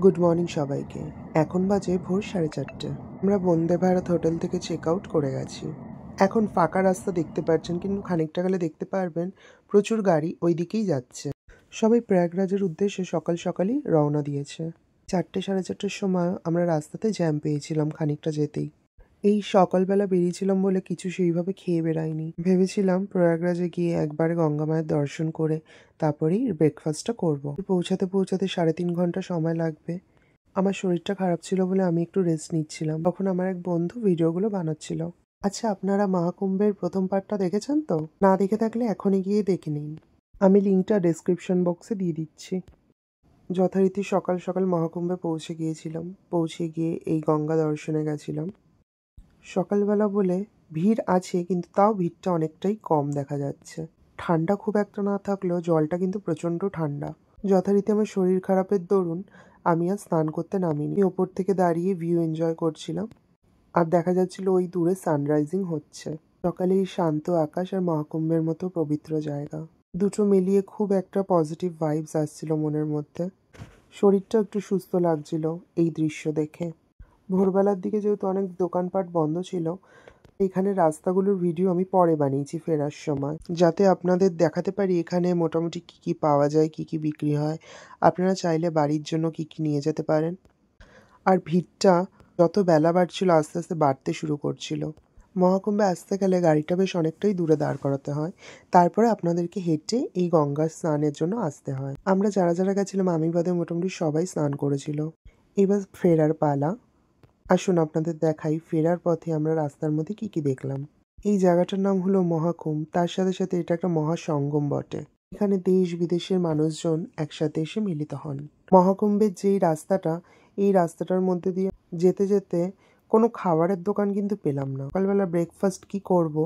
Good morning সবাইকে। এখন বাজে ভোর 4:30। আমরা বন্দে ভারত হোটেল থেকে চেক আউট করে গেছি। এখন ফাঁকা রাস্তা দেখতে পাচ্ছেন, কিন্তু খানিকটা গেলে দেখতে পারবেন প্রচুর গাড়ি ওই দিকেই যাচ্ছে। সবাই প্রয়াগরাজের উদ্দেশ্যে সকাল সকালই রওনা দিয়েছে। 4:30-4:30 সময় আমরা রাস্তাতে জ্যাম পেয়েছিলাম খানিকটা যেতেই। এই সকালবেলা বেরিয়েছিলাম বলে কিছু সেইভাবে খেয়ে বেরাইনি। ভেবেছিলাম প্রয়াগরাজে গিয়ে একবারে গঙ্গা মায়ের দর্শন করে তারপরেই ব্রেকফাস্টটা করব। পৌঁছাতে 3.5 ঘন্টা সময় লাগবে। আমার শরীরটা খারাপ ছিল বলে আমি একটু রেস্ট নিচ্ছিলাম। তখন আমার এক বন্ধু ভিডিওগুলো বানাচ্ছিল। আচ্ছা, আপনারা মহাকুম্ভের প্রথম পার্টটা দেখেছেন তো? না দেখে থাকলে এখনই গিয়ে দেখে নিন। আমি লিঙ্কটা ডেসক্রিপশন বক্সে দিয়ে দিচ্ছি। যথারীতি সকাল সকাল মহাকুম্ভে পৌঁছে গিয়েছিলাম। পৌঁছে গিয়ে এই গঙ্গা দর্শনে গেছিলাম। সকালবেলা বলে ভিড় আছে, কিন্তু তাও ভিড়টা অনেকটাই কম দেখা যাচ্ছে। ঠান্ডা খুব একটা না থাকলেও জলটা কিন্তু প্রচণ্ড ঠান্ডা। যথারীতি আমার শরীর খারাপের দরুন আমি আর স্নান করতে নামিনি। ওপর থেকে দাঁড়িয়ে ভিউ এনজয় করছিলাম, আর দেখা যাচ্ছিল ওই দূরে সানরাইজিং হচ্ছে। সকালে এই শান্ত আকাশ আর মহাকুম্ভের মতো পবিত্র জায়গা, দুটো মিলিয়ে খুব একটা পজিটিভ ভাইবস আসছিল মনের মধ্যে। শরীরটা একটু সুস্থ লাগছিল এই দৃশ্য দেখে। ভোরবেলার দিকে যেহেতু অনেক দোকানপাট বন্ধ ছিল, এখানে রাস্তাগুলোর ভিডিও আমি পরে বানিয়েছি ফেরার সময়, যাতে আপনাদের দেখাতে পারি এখানে মোটামুটি কি কি পাওয়া যায়, কি কি বিক্রি হয়। আপনারা চাইলে বাড়ির জন্য কি কি নিয়ে যেতে পারেন। আর ভিড়টা যত বেলা বাড়ছিল আস্তে আস্তে বাড়তে শুরু করছিল। মহাকুম্ভে আসতে গেলে গাড়িটা বেশ অনেকটাই দূরে দাঁড় করাতে হয়, তারপরে আপনাদেরকে হেঁটে এই গঙ্গার স্নানের জন্য আসতে হয়। আমরা যারা যারা গেছিলাম আমি বাদে মোটামুটি সবাই স্নান করেছিল। এবার ফেরার পালা। আসুন আপনাদের দেখাই ফেরার পথে আমরা রাস্তার মধ্যে কি কি দেখলাম। এই জায়গাটার নাম হলো মহাকুম্ভ, তার সাথে সাথে এটা একটা মহাসঙ্গম বটে। এখানে দেশ বিদেশের মানুষজন একসাথে এসে মিলিত হন। মহাকুম্ভের যেই রাস্তাটা, এই রাস্তাটার মধ্যে দিয়ে যেতে যেতে কোনো খাবারের দোকান কিন্তু পেলাম না। সকালবেলা ব্রেকফাস্ট কি করব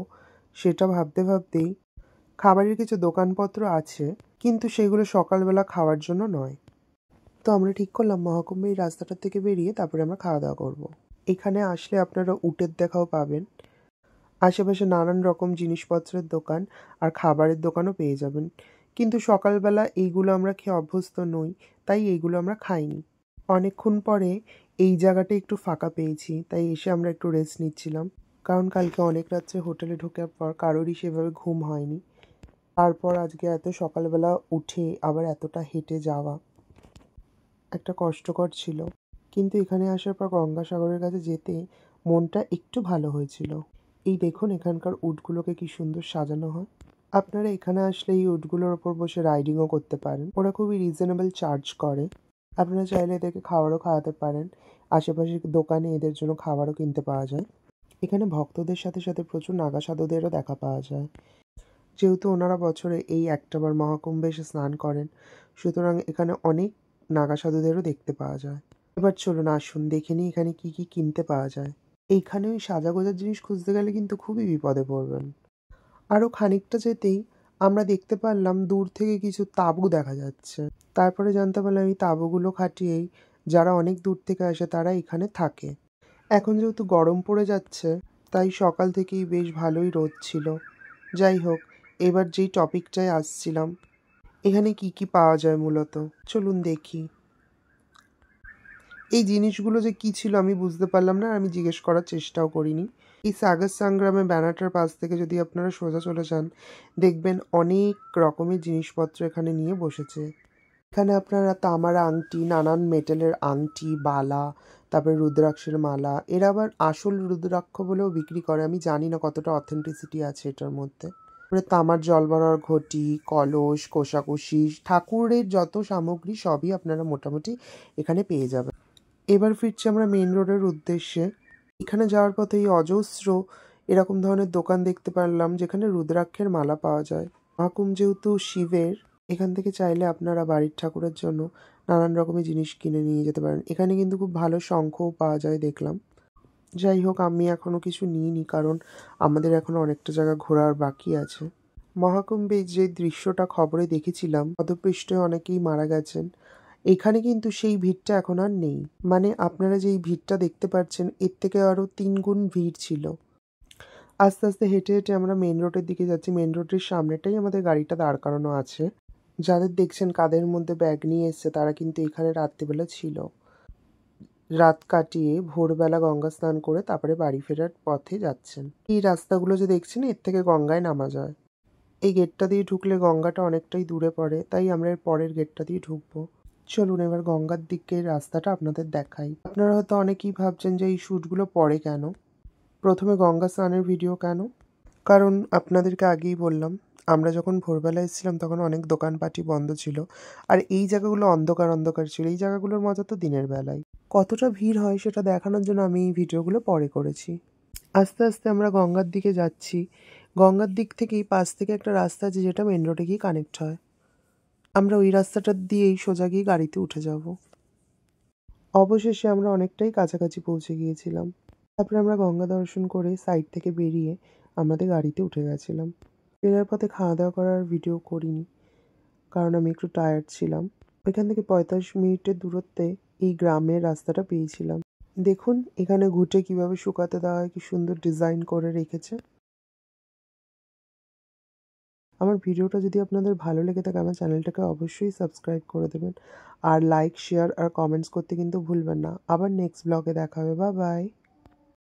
সেটা ভাবতে ভাবতেই খাবারের কিছু দোকানপত্র আছে, কিন্তু সেগুলো সকালবেলা খাওয়ার জন্য নয়। তো আমরা ঠিক করলাম মহাকুম্ভে এই রাস্তাটা থেকে বেরিয়ে তারপরে আমরা খাওয়া দাওয়া করবো। এখানে আসলে আপনারা উটের দেখাও পাবেন। আশেপাশে নানান রকম জিনিসপত্রের দোকান আর খাবারের দোকানও পেয়ে যাবেন, কিন্তু সকালবেলা এইগুলো আমরা খেয়ে অভ্যস্ত নই, তাই এইগুলো আমরা খাইনি। অনেকক্ষণ পরে এই জায়গাটা একটু ফাঁকা পেয়েছি, তাই এসে আমরা একটু রেস্ট নিচ্ছিলাম, কারণ কালকে অনেক রাত্রে হোটেলে ঢোকার পর কারোরই সেভাবে ঘুম হয়নি। তারপর আজকে এত সকালবেলা উঠে আবার এতটা হেঁটে যাওয়া একটা কষ্টকর ছিল, কিন্তু এখানে আসার পর গঙ্গাসাগরের কাছে যেতে মনটা একটু ভালো হয়েছিল। এই দেখুন এখানকার উটগুলোকে কি সুন্দর সাজানো হয়। আপনারা এখানে আসলে এই উটগুলোর ওপর বসে রাইডিংও করতে পারেন। ওরা খুবই রিজনেবল চার্জ করে। আপনারা চাইলে এদেরকে খাবারও খাওয়াতে পারেন। আশেপাশের দোকানে এদের জন্য খাবারও কিনতে পাওয়া যায়। এখানে ভক্তদের সাথে সাথে প্রচুর নাগা সাধুদেরও দেখা পাওয়া যায়, যেহেতু ওনারা বছরে এই একটাবার মহাকুম্ভে এসে স্নান করেন, সুতরাং এখানে অনেক নাগা সাধুদেরও দেখতে পাওয়া যায়। এবার চলুন আসুন দেখে নিই এখানে কি কি কিনতে পাওয়া যায়। এইখানে ওই সাজাগোজার জিনিস খুঁজতে গেলে কিন্তু খুবই বিপদে পড়বেন। আরও খানিকটা যেতেই আমরা দেখতে পারলাম দূর থেকে কিছু তাঁবু দেখা যাচ্ছে। তারপরে জানতে পারলাম এই তাঁবুগুলো খাটিয়েই যারা অনেক দূর থেকে আসে তারা এখানে থাকে। এখন যেহেতু গরম পড়ে যাচ্ছে, তাই সকাল থেকেই বেশ ভালোই রোদ ছিল। যাই হোক, এবার যেই টপিকটায় আসছিলাম, এখানে কি কি পাওয়া যায় মূলত চলুন দেখি। এই জিনিসগুলো যে কি ছিল আমি বুঝতে পারলাম না, আমি জিজ্ঞেস করার চেষ্টাও করিনি। এই সাগর সংগ্রামে ব্যানারটার পাশ থেকে যদি আপনারা সোজা চলে যান, দেখবেন অনেক রকমের জিনিসপত্র এখানে নিয়ে বসেছে। এখানে আপনারা তামার আংটি, নানান মেটেলের আংটি, বালা, তারপরে রুদ্রাক্ষের মালা, এরা আবার আসল রুদ্রাক্ষ বলেও বিক্রি করে। আমি জানি না কতটা অথেন্টিসিটি আছে এটার মধ্যে। তারপরে তামার জল ভরার ঘটি, কলস, কোষাকুষি, ঠাকুরের যত সামগ্রী সবই আপনারা মোটামুটি এখানে পেয়ে যাবেন। এবার ফিরছি আমরা মেন রোডের উদ্দেশ্যে। এখানে যাওয়ার পথে এই অজস্র এরকম ধরনের দোকান দেখতে পারলাম যেখানে রুদ্রাক্ষের মালা পাওয়া যায়। মহাকুম্ভ যেহেতু শিবের, এখান থেকে চাইলে আপনারা বাড়ির ঠাকুরের জন্য নানান রকমের জিনিস কিনে নিয়ে যেতে পারেন। এখানে কিন্তু খুব ভালো শঙ্খও পাওয়া যায় দেখলাম। যাই হোক, আমি এখনও কিছু নিইনি, কারণ আমাদের এখনও অনেকটা জায়গা ঘোরার বাকি আছে। মহাকুম্ভে যে দৃশ্যটা খবরে দেখেছিলাম, পদপৃষ্ঠে অনেকেই মারা গেছেন, এখানে কিন্তু সেই ভিড়টা এখন আর নেই। মানে আপনারা যেই ভিড়টা দেখতে পাচ্ছেন এর থেকে আরও 3 গুণ ভিড় ছিল। আস্তে আস্তে হেঁটে হেঁটে আমরা মেন রোডের দিকে যাচ্ছি। মেন রোডের সামনেটাই আমাদের গাড়িটা দাঁড় করানো আছে। যাদের দেখছেন কাদের মধ্যে ব্যাগ নিয়ে এসছে তারা কিন্তু এখানে রাত্রিবেলা ছিল। রাত কাটিয়ে ভোরবেলা গঙ্গা স্নান করে তারপরে বাড়ি ফেরার পথে যাচ্ছেন। এই রাস্তাগুলো যে দেখছেন এর থেকে গঙ্গায় নামা যায়। এই গেটটা দিয়ে ঢুকলে গঙ্গাটা অনেকটাই দূরে পড়ে, তাই আমরা এর পরের গেটটা দিয়ে ঢুকবো। চলুন এবার গঙ্গার দিকের রাস্তাটা আপনাদের দেখাই। আপনারা হয়তো অনেকেই ভাবছেন যে এই শ্যুটগুলো পরে কেন, প্রথমে গঙ্গা স্নানের ভিডিও কেন। কারণ আপনাদেরকে আগেই বললাম, আমরা যখন ভোরবেলা এসেছিলাম তখন অনেক দোকানপাটি বন্ধ ছিল, আর এই জায়গাগুলো অন্ধকার অন্ধকার ছিল। এই জায়গাগুলোর মজা তো দিনের বেলায়। কতটা ভিড় হয় সেটা দেখানোর জন্য আমি এই ভিডিওগুলো পরে করেছি। আস্তে আস্তে আমরা গঙ্গার দিকে যাচ্ছি। গঙ্গার দিক থেকেই পাশ থেকে একটা রাস্তা আছে যেটা মেন রোডে গিয়ে কানেক্ট হয়। আমরা ওই রাস্তাটা দিয়েই সোজা গিয়ে গাড়িতে উঠে যাব। অবশেষে আমরা অনেকটাই কাছাকাছি পৌঁছে গিয়েছিলাম। তারপরে আমরা গঙ্গা দর্শন করে সাইড থেকে বেরিয়ে আমাদের গাড়িতে উঠে গেছিলাম। ফেরার পথে খাওয়া দাওয়া করার ভিডিও করিনি, কারণ আমি একটু টায়ার্ড ছিলাম। ওইখান থেকে 45 মিনিটের দূরত্বে এই গ্রামের রাস্তাটা পেয়েছিলাম। দেখুন এখানে ঘুঁটে কিভাবে শুকাতে দেওয়া হয়, কি সুন্দর ডিজাইন করে রেখেছে। আমার ভিডিওটা যদি আপনাদের ভালো লেগে থাকে আমার চ্যানেলটাকে অবশ্যই সাবস্ক্রাইব করে দেবেন, আর লাইক, শেয়ার আর কমেন্টস করতে কিন্তু ভুলবেন না। আবার নেক্সট ব্লগে দেখা হবে। Bye bye.